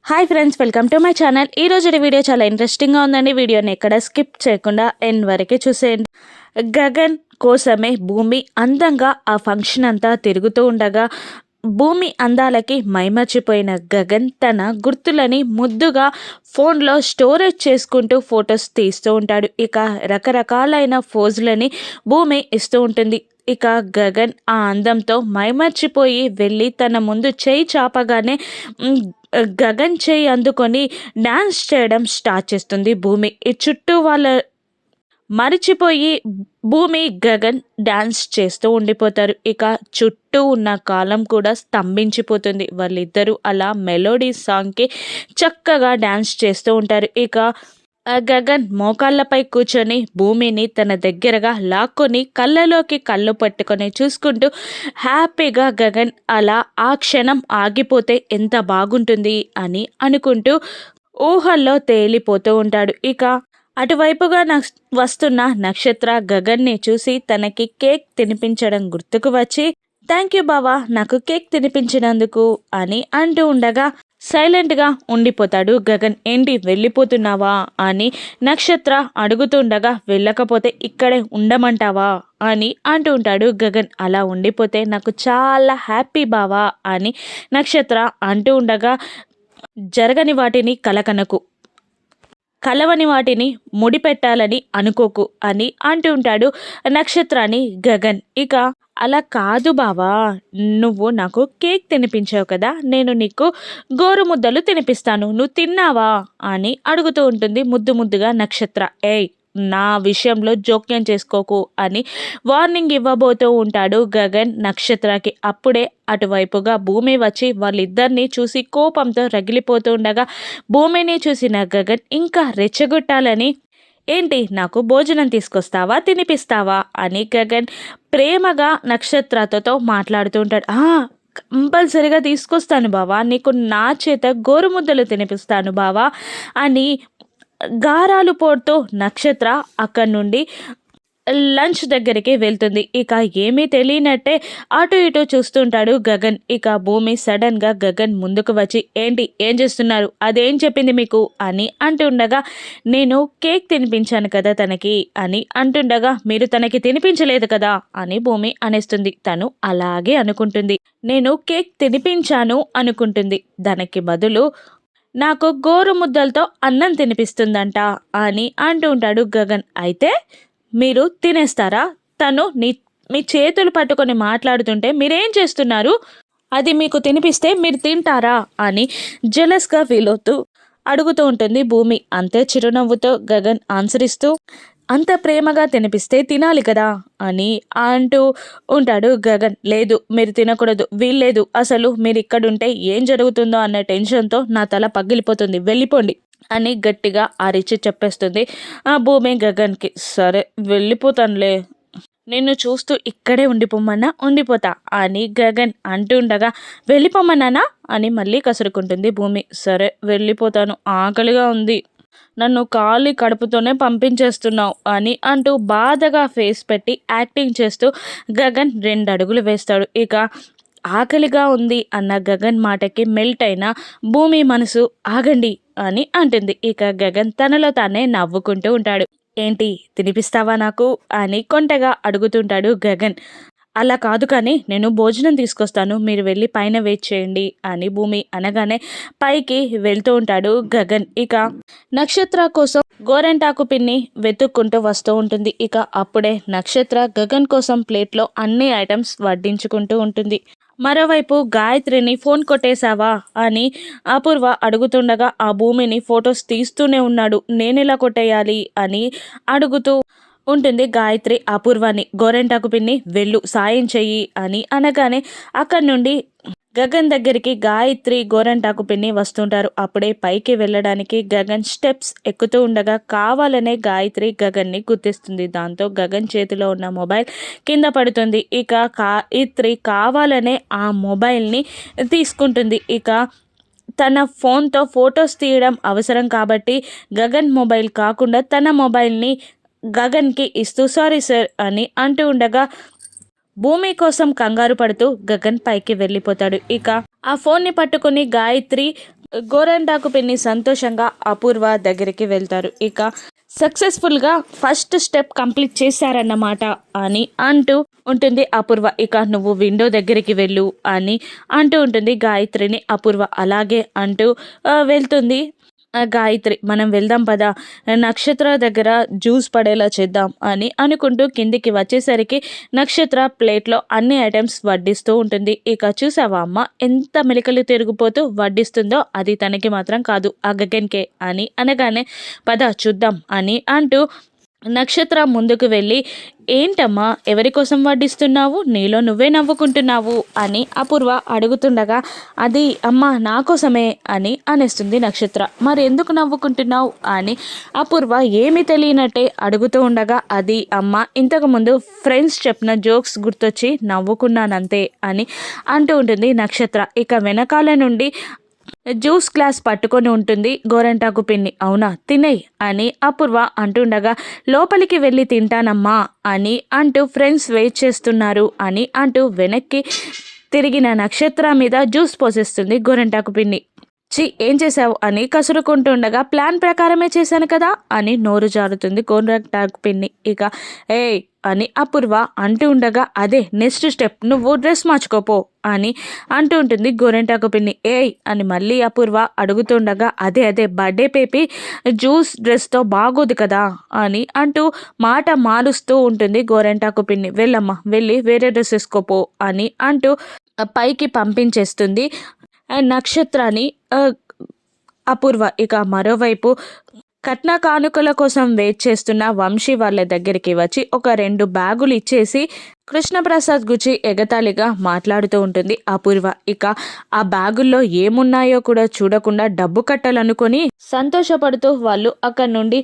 Hi friends, welcome to my channel. ఈ రోజు video చాలా ఇంట్రెస్టింగ్గా ఉందండి. వీడియోని ఎక్కడ స్కిప్ చేయకుండా ఎండ్ వరకు చూసేయండి. గగన్ కోసమే భూమి అందంగా ఆ ఫంక్షన్ అంతా తిరుగుతూ ఉండగా భూమి అందాలకి మైమర్చిపోయిన గగన్ తన గుర్తులని ముద్దుగా ఫోన్లో స్టోరేజ్ చేసుకుంటూ ఫొటోస్ తీస్తూ ఉంటాడు. ఇక రకరకాలైన ఫోజులని భూమి ఇస్తూ ఉంటుంది. ఇక గగన్ ఆ అందంతో మైమర్చిపోయి వెళ్ళి తన ముందు చేయి చాపగానే గగన్ చేయి అందుకొని డాన్స్ చేయడం స్టార్ట్ చేస్తుంది భూమి. ఈ చుట్టూ వాళ్ళ మరిచిపోయి భూమి గగన్ డాన్స్ చేస్తూ ఉండిపోతారు. ఇక చుట్టూ ఉన్న కాలం కూడా స్తంభించిపోతుంది. వాళ్ళిద్దరూ అలా మెలోడీ సాంగ్కి చక్కగా డాన్స్ చేస్తూ ఉంటారు. ఇక గగన్ మోకాళ్ళపై కూర్చొని భూమిని తన దగ్గరగా లాక్కొని కళ్ళలోకి కళ్ళు పట్టుకొని చూసుకుంటూ హ్యాపీగా గగన్ అలా ఆ క్షణం ఆగిపోతే ఎంత బాగుంటుంది అని అనుకుంటూ ఊహల్లో తేలిపోతూ ఉంటాడు. ఇక అటువైపుగా వస్తున్న నక్షత్ర గగన్ని చూసి తనకి కేక్ తినిపించడం గుర్తుకు వచ్చి థ్యాంక్ యూ బావా, నాకు కేక్ తినిపించినందుకు అని అంటూ ఉండగా సైలెంట్గా ఉండిపోతాడు గగన్. ఏంటి వెళ్ళిపోతున్నావా అని నక్షత్ర అడుగుతుండగా వెళ్ళకపోతే ఇక్కడే ఉండమంటావా అని అంటూ ఉంటాడు గగన్. అలా ఉండిపోతే నాకు చాలా హ్యాపీ బావా అని నక్షత్ర అంటూ ఉండగా జరగని వాటిని కలకనకు, కలవని వాటిని ముడిపెట్టాలని అనుకోకు అని అంటూ ఉంటాడు నక్షత్రాన్ని గగన్. ఇక అలా కాదు బావా, నువ్వు నాకు కేక్ తినిపించావు కదా, నేను నీకు గోరుముద్దలు తినిపిస్తాను, నువ్వు తిన్నావా అని అడుగుతూ ఉంటుంది ముద్దు ముద్దుగా నక్షత్ర. ఏయ్, నా విషయంలో జోక్యం చేసుకోకు అని వార్నింగ్ ఇవ్వబోతూ ఉంటాడు గగన్ నక్షత్రకి. అప్పుడే అటువైపుగా భూమి వచ్చి వాళ్ళిద్దరిని చూసి కోపంతో రగిలిపోతూ ఉండగా భూమిని చూసిన గగన్ ఇంకా రెచ్చగొట్టాలని ఏంటి నాకు భోజనం తీసుకొస్తావా, తినిపిస్తావా అని గగన్ ప్రేమగా నక్షత్రతో మాట్లాడుతూ ఉంటాడు. కంపల్సరిగా తీసుకొస్తాను బావా, నీకు నా చేత గోరుముద్దలు తినిపిస్తాను బావా అని గారాలు పోడుతూ నక్షత్ర అక్కడి నుండి లంచ్ దగ్గరికి వెళ్తుంది. ఇక ఏమీ తెలియనట్టే అటు ఇటు చూస్తుంటాడు గగన్. ఇక భూమి సడన్గా గగన్ ముందుకు వచ్చి ఏంటి ఏం చేస్తున్నారు, అదేం చెప్పింది మీకు అని అంటుండగా నేను కేక్ తినిపించాను కదా తనకి అని అంటుండగా మీరు తనకి తినిపించలేదు కదా అని భూమి అనేస్తుంది. తను అలాగే అనుకుంటుంది. నేను కేక్ తినిపించాను అనుకుంటుంది. దానికి బదులు నాకు గోరు ముద్దలతో అన్నం తినిపిస్తుందంట అని అంటూ ఉంటాడు గగన్. అయితే మీరు తినేస్తారా, తను మీ చేతులు పట్టుకొని మాట్లాడుతుంటే మీరేం చేస్తున్నారు, అది మీకు తినిపిస్తే మీరు తింటారా అని జెలస్గా ఫీల్ అవుతూ అడుగుతూ ఉంటుంది భూమి. అంతే చిరునవ్వుతో గగన్ ఆన్సర్ ఇస్తూ అంత ప్రేమగా తినిపిస్తే తినాలి కదా అని అంటూ ఉంటాడు గగన్. లేదు, మీరు తినకూడదు, వీల్లేదు, అసలు మీరు ఇక్కడుంటే ఏం జరుగుతుందో అన్న టెన్షన్తో నా తల పగిలిపోతుంది, వెళ్ళిపోండి అని గట్టిగా అరిచి చెప్పేస్తుంది ఆ భూమి గగన్కి. సరే వెళ్ళిపోతానులే, నిన్ను చూస్తూ ఇక్కడే ఉండిపోమన్నా ఉండిపోతా అని గగన్ అంటుండగా వెళ్ళిపోమన్నానా అని మళ్ళీ కసురుకుంటుంది భూమి. సరే వెళ్ళిపోతాను, ఆకలిగా ఉంది, నన్ను ఖాళీ కడుపుతోనే పంపించేస్తున్నావు అని అంటూ బాధగా ఫేస్ పెట్టి యాక్టింగ్ చేస్తూ గగన్ 2 అడుగులు వేస్తాడు. ఇక ఆకలిగా ఉంది అన్న గగన్ మాటకి మెల్ట్ అయిన భూమి మనసు ఆగండి అని అంటుంది. ఇక గగన్ తనలో తానే నవ్వుకుంటూ ఉంటాడు. ఏంటి తినిపిస్తావా నాకు అని కొంటగా అడుగుతుంటాడు గగన్. అలా కాదు కానీ నేను భోజనం తీసుకొస్తాను, మీరు వెళ్ళి పైన వెయిట్ చేయండి అని భూమి అనగానే పైకి వెళ్తూ ఉంటాడు గగన్. ఇక నక్షత్ర కోసం గోరెంటాకు పిన్ని వెతుక్కుంటూ వస్తూ ఉంటుంది. ఇక అప్పుడే నక్షత్ర గగన్ కోసం ప్లేట్లో అన్ని ఐటమ్స్ వడ్డించుకుంటూ ఉంటుంది. మరోవైపు గాయత్రిని ఫోన్ కొట్టేశావా అని అపూర్వ అడుగుతుండగా ఆ భూమిని ఫొటోస్ తీస్తూనే ఉన్నాడు. నేనెలా కొట్టేయాలి అని అడుగుతూ ఉంటుంది గాయత్రి అపూర్వాని. గోరెంటాకు పిన్ని వెళ్ళు సాయం చెయ్యి అని అనగానే అక్కడి నుండి గగన్ దగ్గరికి గాయత్రి గోరెంటాకు పిన్ని వస్తుంటారు. అప్పుడే పైకి వెళ్ళడానికి గగన్ స్టెప్స్ ఎక్కుతూ ఉండగా కావాలనే గాయత్రి గగన్ని గుర్తిస్తుంది. దాంతో గగన్ చేతిలో ఉన్న మొబైల్ కింద పడుతుంది. ఇక గాయత్రి కావాలనే ఆ మొబైల్ని తీసుకుంటుంది. ఇక తన ఫోన్తో ఫొటోస్ తీయడం అవసరం కాబట్టి గగన్ మొబైల్ కాకుండా తన మొబైల్ని గగన్కి ఇస్తూ సారీ సార్ అని అంటూ ఉండగా భూమి కోసం కంగారు పడుతూ గగన్ పైకి వెళ్ళిపోతాడు. ఇక ఆ ఫోన్ని పట్టుకుని గాయత్రి గోరెంటాకు పిన్ని సంతోషంగా అపూర్వ దగ్గరికి వెళ్తారు. ఇక సక్సెస్ఫుల్గా ఫస్ట్ స్టెప్ కంప్లీట్ చేశారన్నమాట అని అంటూ ఉంటుంది అపూర్వ. ఇక నువ్వు విండో దగ్గరికి వెళ్ళు అని అంటూ ఉంటుంది గాయత్రిని అపూర్వ. అలాగే అంటూ వెళ్తుంది గాయత్రి. మనం వెళ్దాం పదా, నక్షత్ర దగ్గర జ్యూస్ పడేలా చేద్దాం అని అనుకుంటూ కిందికి వచ్చేసరికి నక్షత్ర ప్లేట్లో అన్ని ఐటమ్స్ వడ్డిస్తూ ఉంటుంది. ఇక చూసావా అమ్మ ఎంత మెలికలు తిరిగిపోతూ వడ్డిస్తుందో, అది తనకి మాత్రం కాదు ఆ గగన్కే అని అనగానే పద చూద్దాం అని అంటూ నక్షత్ర ముందుకు వెళ్ళి ఏంటమ్మా ఎవరి కోసం వడ్డిస్తున్నావు, నీలో నువ్వే నవ్వుకుంటున్నావు అని అపూర్వ అడుగుతుండగా అది అమ్మ నా కోసమే అని అనేస్తుంది నక్షత్ర. మరి ఎందుకు నవ్వుకుంటున్నావు అని అపూర్వ ఏమీ తెలియనట్టే అడుగుతూ ఉండగా అది అమ్మ ఇంతకుముందు ఫ్రెండ్స్ చెప్పిన జోక్స్ గుర్తొచ్చి నవ్వుకున్నానంతే అని అంటూ ఉంటుంది నక్షత్ర. ఇక వెనకాల నుండి జ్యూస్ గ్లాస్ పట్టుకొని ఉంటుంది గోరంటాకు పిన్ని. అవునా తినేయ్ అని అపూర్వ అంటుండగా లోపలికి వెళ్ళి తింటానమ్మా అని అంటూ ఫ్రెండ్స్ వెయిట్ చేస్తున్నారు అని అంటూ వెనక్కి తిరిగిన నక్షత్ర మీద జ్యూస్ పోసేస్తుంది గోరంటాకు పిన్ని. ఏం చేశావు అని కసురుకుంటుండగా ప్లాన్ ప్రకారమే చేశాను కదా అని నోరు జారుతుంది గోరంటాకు పిన్ని. ఇక ఏయ్ అని అపూర్వ అంటూ ఉండగా అదే నెక్స్ట్ స్టెప్ నువ్వు డ్రెస్ మార్చుకోపో అని అంటూ ఉంటుంది గోరెంటాకు పిన్ని. ఏయ్ అని మళ్ళీ అపూర్వ అడుగుతుండగా అదే బర్త్డే పేపి జ్యూస్ డ్రెస్తో బాగోదు కదా అని అంటూ మాట మారుస్తూ ఉంటుంది గోరెంటాకు పిన్ని. వెళ్ళమ్మా వెళ్ళి వేరే డ్రెస్ వేసుకోపో అని అంటూ పైకి పంపించేస్తుంది నక్షత్రాన్ని అపూర్వ. ఇక మరోవైపు కట్న కానుకల కోసం వెయిట్ చేస్తున్న వంశీ వాళ్ళ దగ్గరికి వచ్చి ఒక 2 బ్యాగులు ఇచ్చేసి కృష్ణప్రసాద్ గురించి ఎగతాళిగా మాట్లాడుతూ ఉంటుంది అపూర్వ. ఇక ఆ బ్యాగుల్లో ఏమున్నాయో కూడా చూడకుండా డబ్బు కట్టాలనుకొని సంతోషపడుతూ వాళ్ళు అక్కడి నుండి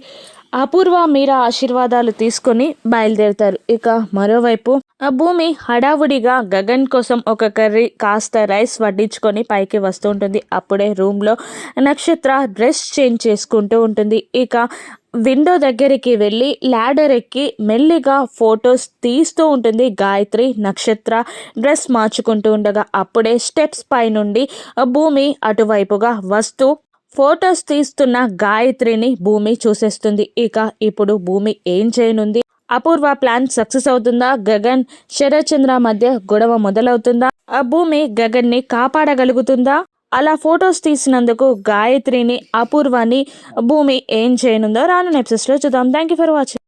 అపూర్వ మీరా ఆశీర్వాదాలు తీసుకొని బయలుదేరుతారు. ఇక మరోవైపు భూమి హడావుడిగా గగన్ కోసం ఒక కర్రీ కాస్త రైస్ వడ్డించుకొని పైకి వస్తూ ఉంటుంది. అప్పుడే రూమ్లో నక్షత్ర డ్రెస్ చేంజ్ చేసుకుంటూ ఉంటుంది. ఇక విండో దగ్గరికి వెళ్ళి ల్యాడర్ ఎక్కి మెల్లిగా ఫొటోస్ తీస్తూ ఉంటుంది గాయత్రి. నక్షత్ర డ్రెస్ మార్చుకుంటూ ఉండగా అప్పుడే స్టెప్స్ పై నుండి భూమి అటువైపుగా వస్తూ ఫొటోస్ తీస్తున్న గాయత్రిని భూమి చూసేస్తుంది. ఇక ఇప్పుడు భూమి ఏం చేయనుంది? అపూర్వ ప్లాన్ సక్సెస్ అవుతుందా? గగన్ శరత్చంద్ర మధ్య గొడవ మొదలవుతుందా? ఆ భూమి గగన్ని కాపాడగలుగుతుందా? అలా ఫొటోస్ తీసినందుకు గాయత్రిని అపూర్వని భూమి ఏం చేయనుందో రానున్న ఎపిసోడ్స్లో చూద్దాం. Thank you for watching.